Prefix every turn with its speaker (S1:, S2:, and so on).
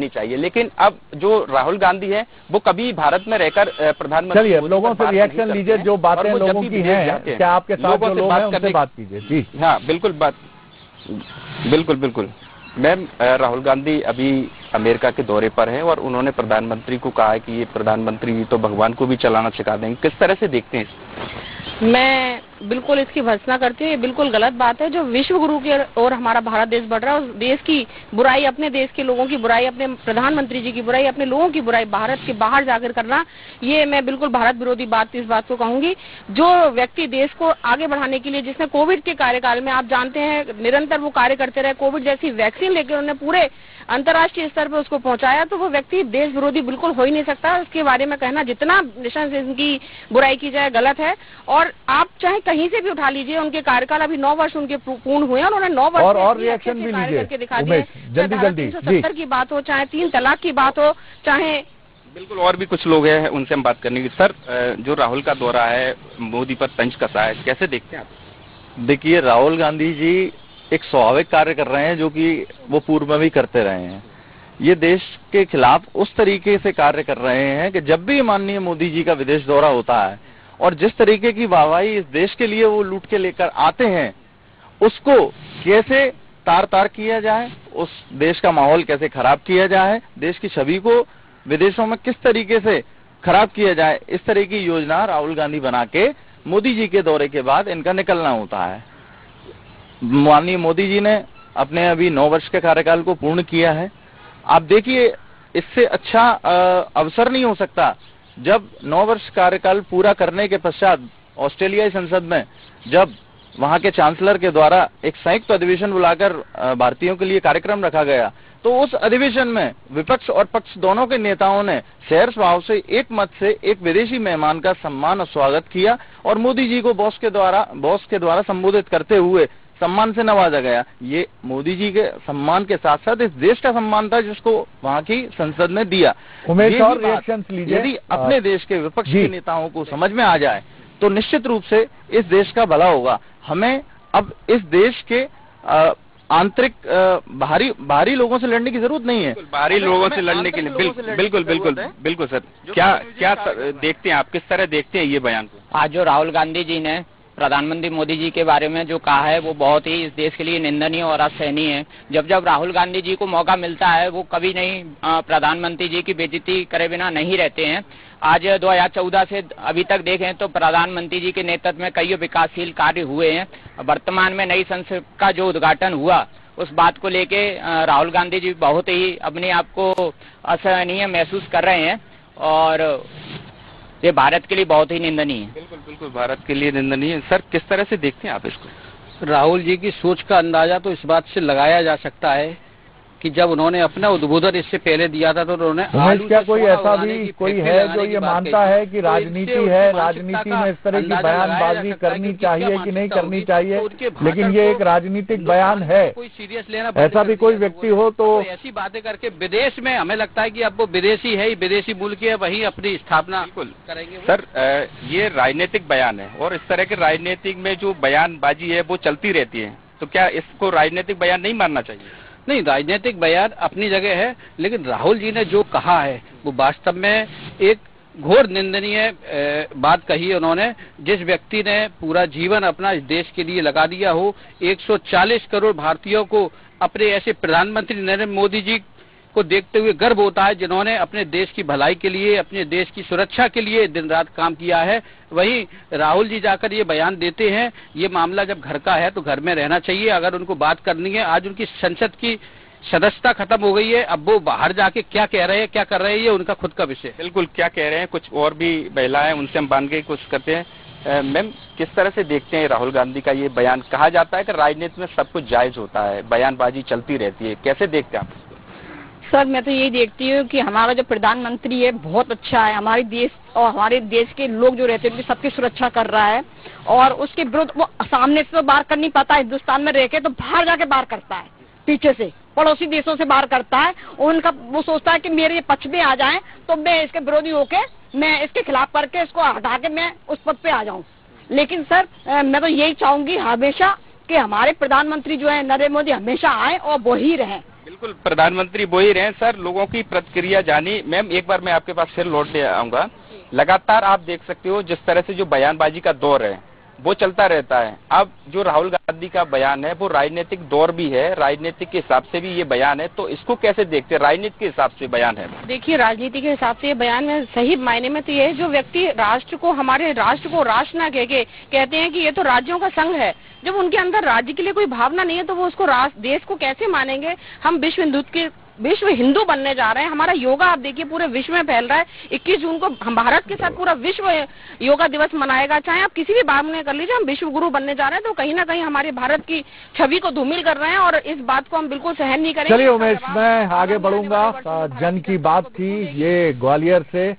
S1: नहीं चाहिए। लेकिन अब जो राहुल गांधी है वो कभी भारत में रहकर प्रधानमंत्री,
S2: चलिए लोगों से रिएक्शन लीजिए, जो बातें लोगों की हैं, क्या आपके साथ जो लोग हैं उनसे बात कीजिए। जी
S1: हाँ बिल्कुल मैम, राहुल गांधी अभी अमेरिका के दौरे पर है और उन्होंने प्रधानमंत्री को कहा है कि ये प्रधानमंत्री तो भगवान को भी चलाना सिखा देंगे, किस तरह से देखते हैं?
S3: मैं बिल्कुल इसकी भर्त्सना करती हूँ। ये बिल्कुल गलत बात है। जो विश्व गुरु की ओर हमारा भारत देश बढ़ रहा है, उस देश की बुराई, अपने देश के लोगों की बुराई, अपने प्रधानमंत्री जी की बुराई, अपने लोगों की बुराई भारत के बाहर जाकर करना, ये मैं बिल्कुल भारत विरोधी बात इस बात को कहूंगी। जो व्यक्ति देश को आगे बढ़ाने के लिए, जिसने कोविड के कार्यकाल में आप जानते हैं निरंतर वो कार्य करते रहे, कोविड जैसी वैक्सीन लेकर उन्होंने पूरे अंतर्राष्ट्रीय स्तर पर उसको पहुंचाया, तो वो व्यक्ति देश विरोधी बिल्कुल हो ही नहीं सकता। उसके बारे में कहना जितना निशान की बुराई की जाए गलत है। और आप चाहे कहीं से भी उठा लीजिए, उनके कार्यकाल अभी 9 वर्ष उनके पूर्ण हुए हैं, उन्होंने 9 वर्ष
S2: और रिएक्शन भी लीजिए
S3: दिखा दिए।
S2: जल्दी
S3: 370 की बात हो, चाहे 3 तलाक की बात हो, चाहे
S1: बिल्कुल और भी कुछ लोग हैं उनसे हम बात करने की। सर, जो राहुल का दौरा है मोदी पर तंज कसा है, कैसे देखते हैं आप?
S4: देखिए, राहुल गांधी जी एक स्वाभाविक कार्य कर रहे हैं जो कि वो पूर्व में भी करते रहे हैं। ये देश के खिलाफ उस तरीके से कार्य कर रहे हैं कि जब भी माननीय मोदी जी का विदेश दौरा होता है और जिस तरीके की वाहवाही इस देश के लिए वो लूट के लेकर आते हैं, उसको कैसे तार तार किया जाए, उस देश का माहौल कैसे खराब किया जाए, देश की छवि को विदेशों में किस तरीके से खराब किया जाए, इस तरह की योजना राहुल गांधी बना के मोदी जी के दौरे के बाद इनका निकलना होता है। माननीय मोदी जी ने अपने अभी 9 वर्ष के कार्यकाल को पूर्ण किया है। आप देखिए, इससे अच्छा अवसर नहीं हो सकता जब 9 वर्ष कार्यकाल पूरा करने के पश्चात ऑस्ट्रेलियाई संसद में जब वहां के चांसलर के द्वारा एक संयुक्त अधिवेशन बुलाकर भारतीयों के लिए कार्यक्रम रखा गया, तो उस अधिवेशन में विपक्ष और पक्ष दोनों के नेताओं ने सहर्ष भाव से एक मत से एक विदेशी मेहमान का सम्मान और स्वागत किया और मोदी जी को बॉस के द्वारा संबोधित करते हुए सम्मान से नवाजा गया। ये मोदी जी के सम्मान के साथ साथ इस देश का सम्मान था जिसको वहाँ की संसद ने दिया। यदि अपने देश के विपक्ष के नेताओं को समझ में आ जाए तो निश्चित रूप से इस देश का भला होगा। हमें अब इस देश के आंतरिक बाहरी लोगों से लड़ने की जरूरत नहीं है।
S1: बाहरी लोगों से लड़ने के लिए बिल्कुल सर, क्या देखते हैं आप, किस तरह देखते हैं ये बयान को?
S5: आज जो राहुल गांधी जी ने प्रधानमंत्री मोदी जी के बारे में जो कहा है वो बहुत ही इस देश के लिए निंदनीय और असहनीय है। जब राहुल गांधी जी को मौका मिलता है वो कभी नहीं प्रधानमंत्री जी की बेइज्जती करे बिना नहीं रहते हैं। आज 2014 से अभी तक देखें तो प्रधानमंत्री जी के नेतृत्व में कई विकासशील कार्य हुए हैं। वर्तमान में नई संसद का जो उद्घाटन हुआ उस बात को लेके राहुल गांधी जी बहुत ही अपने आप को असहनीय महसूस कर रहे हैं और ये भारत के लिए बहुत ही निंदनीय है।
S1: बिल्कुल भारत के लिए निंदनीय है। सर, किस तरह से देखते हैं आप इसको?
S6: राहुल जी की सोच का अंदाजा तो इस बात से लगाया जा सकता है कि जब उन्होंने अपना उद्बोधन इससे पहले दिया था तो उन्होंने
S2: क्या कोई ऐसा भी कोई है जो ये मानता है कि राजनीति है, राजनीति में इस तरह की बयानबाजी करनी चाहिए कि नहीं करनी चाहिए, लेकिन ये एक राजनीतिक बयान है,
S6: कोई सीरियस लेना,
S2: ऐसा भी कोई व्यक्ति हो तो
S6: ऐसी बातें करके विदेश में हमें लगता है कि अब वो विदेशी है, विदेशी मूल के वही अपनी स्थापना करेंगे।
S1: सर, ये राजनीतिक बयान है और इस तरह के राजनीतिक में जो बयानबाजी है वो चलती रहती है, तो क्या इसको राजनीतिक बयान नहीं मानना चाहिए?
S6: नहीं, राजनीतिक बयान अपनी जगह है, लेकिन राहुल जी ने जो कहा है वो वास्तव में एक घोर निंदनीय बात कही है उन्होंने। जिस व्यक्ति ने पूरा जीवन अपना इस देश के लिए लगा दिया हो, 140 करोड़ भारतीयों को अपने ऐसे प्रधानमंत्री नरेंद्र मोदी जी को देखते हुए गर्व होता है जिन्होंने अपने देश की भलाई के लिए, अपने देश की सुरक्षा के लिए दिन रात काम किया है। वहीं राहुल जी जाकर ये बयान देते हैं। ये मामला जब घर का है तो घर में रहना चाहिए। अगर उनको बात करनी है, आज उनकी संसद की सदस्यता खत्म हो गई है, अब वो बाहर जाके क्या कह रहे हैं, क्या कर रहे हैं, ये उनका खुद का विषय।
S1: बिल्कुल, क्या कह रहे हैं कुछ और भी महिलाएं, उनसे हम बांध के कुछ करते हैं। मैम, किस तरह से देखते हैं राहुल गांधी का ये बयान? कहा जाता है कि राजनीति में सब कुछ जायज होता है, बयानबाजी चलती रहती है, कैसे देखते हैं आप?
S3: सर, मैं तो यही देखती हूँ कि हमारा जो प्रधानमंत्री है बहुत अच्छा है। हमारे देश और हमारे देश के लोग जो रहते हैं उनकी सबकी सुरक्षा कर रहा है और उसके विरुद्ध वो सामने से तो बाहर कर नहीं पाता, हिंदुस्तान में रह के तो बाहर जाके बाहर करता है, पीछे से पड़ोसी देशों से बाहर करता है। उनका वो सोचता है कि मेरे ये पक्ष में आ जाए तो मैं इसके विरोधी होके मैं इसके खिलाफ करके इसको हटा के मैं उस पद पे आ जाऊँ। लेकिन सर, मैं तो यही चाहूंगी हमेशा कि हमारे प्रधानमंत्री जो है नरेंद्र मोदी हमेशा आए और वो ही रहे
S1: बिल्कुल, प्रधानमंत्री वो ही रहे सर, लोगों की प्रतिक्रिया जानी। मैम एक बार मैं आपके पास फिर लौट आऊंगा। लगातार आप देख सकते हो जिस तरह से जो बयानबाजी का दौर है वो चलता रहता है। अब जो राहुल गांधी का बयान है वो राजनीतिक दौर भी है, राजनीतिक के हिसाब से भी ये बयान है, तो इसको कैसे देखते हैं? राजनीति के हिसाब से बयान है।
S3: देखिए, राजनीति के हिसाब से ये बयान में सही मायने में तो ये है, जो व्यक्ति राष्ट्र को, हमारे राष्ट्र को राष्ट्र ना कह के कहते हैं कि ये तो राज्यों का संघ है, जब उनके अंदर राज्य के लिए कोई भावना नहीं है तो वो उसको देश को कैसे मानेंगे? हम विश्व हिंदू बनने जा रहे हैं। हमारा योगा आप देखिए पूरे विश्व में फैल रहा है। 21 जून को हम भारत के साथ पूरा विश्व योगा दिवस मनाएगा। चाहे आप किसी भी बात में कर लीजिए, हम विश्व गुरु बनने जा रहे हैं, तो कहीं ना कहीं हमारे भारत की छवि को धूमिल कर रहे हैं और इस बात को हम बिल्कुल सहन नहीं करेंगे।
S2: चलिए उमेश, मैं आगे बढ़ूंगा। जन की बात थी ये ग्वालियर से।